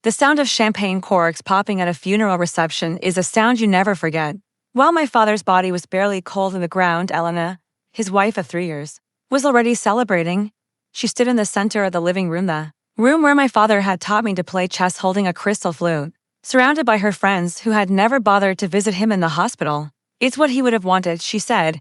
The sound of champagne corks popping at a funeral reception is a sound you never forget. While my father's body was barely cold in the ground, Elena, his wife of 3 years, was already celebrating. She stood in the center of the living room, the room where my father had taught me to play chess holding a crystal flute, surrounded by her friends who had never bothered to visit him in the hospital. "It's what he would have wanted," she said,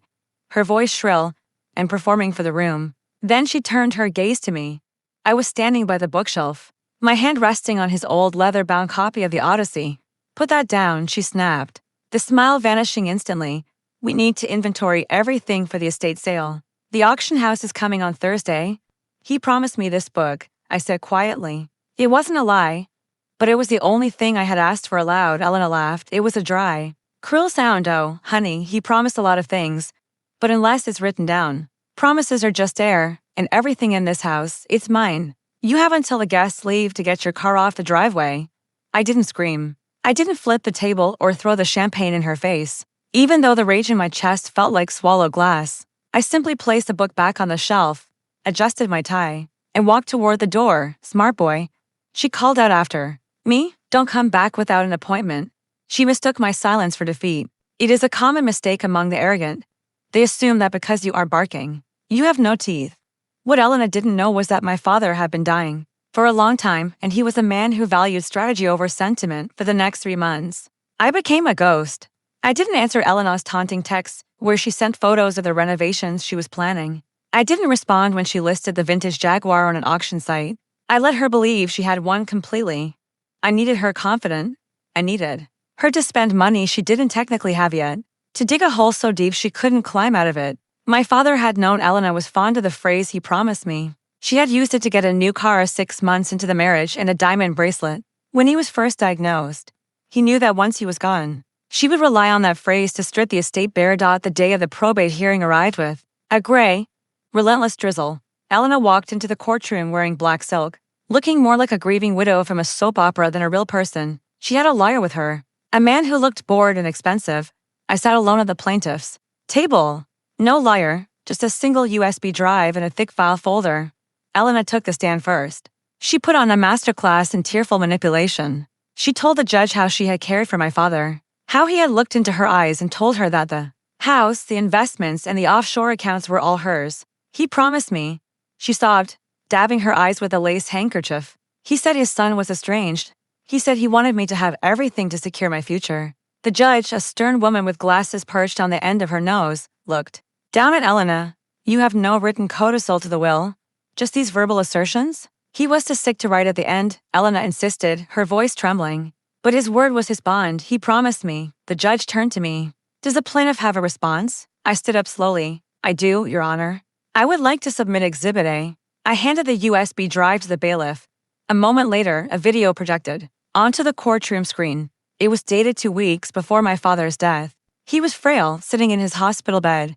her voice shrill and performing for the room. Then she turned her gaze to me. I was standing by the bookshelf, my hand resting on his old leather-bound copy of the Odyssey. "Put that down," she snapped, the smile vanishing instantly. "We need to inventory everything for the estate sale. The auction house is coming on Thursday. He promised me this book," I said quietly. It wasn't a lie, but it was the only thing I had asked for aloud. Elena laughed. It was a dry, cruel sound. "Oh, honey, he promised a lot of things, but unless it's written down, promises are just air, and everything in this house, it's mine. You have until the guests leave to get your car off the driveway." I didn't scream. I didn't flip the table or throw the champagne in her face, even though the rage in my chest felt like swallowed glass. I simply placed the book back on the shelf, adjusted my tie, and walked toward the door. "Smart boy," she called out after me. "Don't come back without an appointment." She mistook my silence for defeat. It is a common mistake among the arrogant. They assume that because you are barking, you have no teeth. What Elena didn't know was that my father had been dying for a long time, and he was a man who valued strategy over sentiment. For the next 3 months, I became a ghost. I didn't answer Elena's taunting texts where she sent photos of the renovations she was planning. I didn't respond when she listed the vintage Jaguar on an auction site. I let her believe she had one completely. I needed her confident. I needed her to spend money she didn't technically have yet, to dig a hole so deep she couldn't climb out of it. My father had known Elena was fond of the phrase "he promised me." She had used it to get a new car 6 months into the marriage and a diamond bracelet. When he was first diagnosed, he knew that once he was gone, she would rely on that phrase to strip the estate bare. The day of the probate hearing arrived with a gray, relentless drizzle. Elena walked into the courtroom wearing black silk, looking more like a grieving widow from a soap opera than a real person. She had a lawyer with her, a man who looked bored and expensive. I sat alone at the plaintiff's table. No lawyer, just a single USB drive and a thick file folder. Elena took the stand first. She put on a masterclass in tearful manipulation. She told the judge how she had cared for my father, how he had looked into her eyes and told her that the house, the investments, and the offshore accounts were all hers. "He promised me," she sobbed, dabbing her eyes with a lace handkerchief. "He said his son was estranged. He said he wanted me to have everything to secure my future." The judge, a stern woman with glasses perched on the end of her nose, looked down at Elena. "You have no written codicil to the will? Just these verbal assertions?" "He was too sick to write at the end," Elena insisted, her voice trembling. "But his word was his bond. He promised me." The judge turned to me. "Does the plaintiff have a response?" I stood up slowly. "I do, Your Honor. I would like to submit Exhibit A." I handed the USB drive to the bailiff. A moment later, a video projected onto the courtroom screen. It was dated 2 weeks before my father's death. He was frail, sitting in his hospital bed,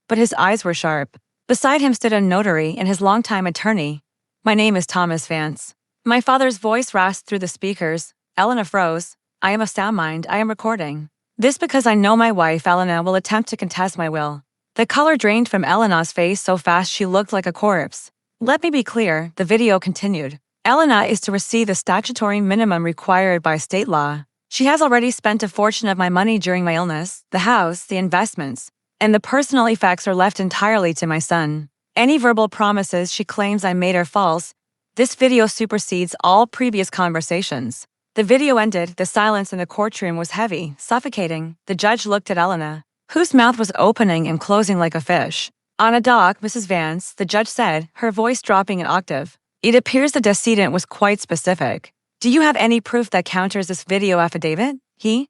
but his eyes were sharp. Beside him stood a notary and his longtime attorney. "My name is Thomas Vance." My father's voice rasped through the speakers. Elena froze. "I am of sound mind. I am recording this because I know my wife, Elena, will attempt to contest my will." The color drained from Elena's face so fast she looked like a corpse. "Let me be clear," the video continued. "Elena is to receive the statutory minimum required by state law. She has already spent a fortune of my money during my illness, the house, the investments, and the personal effects are left entirely to my son. Any verbal promises she claims I made are false. This video supersedes all previous conversations." The video ended. The silence in the courtroom was heavy, suffocating. The judge looked at Elena, whose mouth was opening and closing like a fish. "On a doc, Mrs. Vance," the judge said, her voice dropping an octave. "It appears the decedent was quite specific. Do you have any proof that counters this video affidavit?" He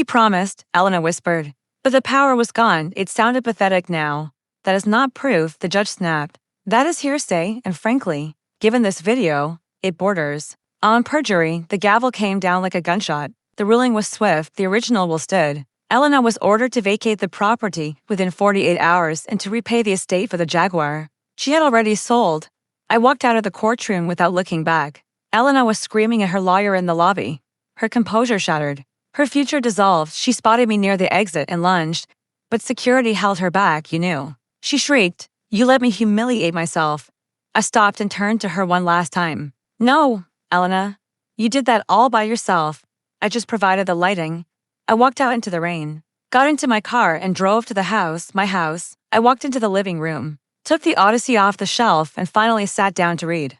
promised," Elena whispered. But the power was gone. It sounded pathetic now. "That is not proof," the judge snapped. "That is hearsay, and frankly, given this video, it borders on perjury." The gavel came down like a gunshot. The ruling was swift. The original will stood. Elena was ordered to vacate the property within 48 hours and to repay the estate for the Jaguar she had already sold. I walked out of the courtroom without looking back. Elena was screaming at her lawyer in the lobby. Her composure shattered. Her future dissolved. She spotted me near the exit and lunged, but security held her back. "You knew," she shrieked. "You let me humiliate myself." I stopped and turned to her one last time. "No, Elena. You did that all by yourself. I just provided the lighting. I walked out into the rain, got into my car and drove to the house, my house. I walked into the living room, took the Odyssey off the shelf and finally sat down to read.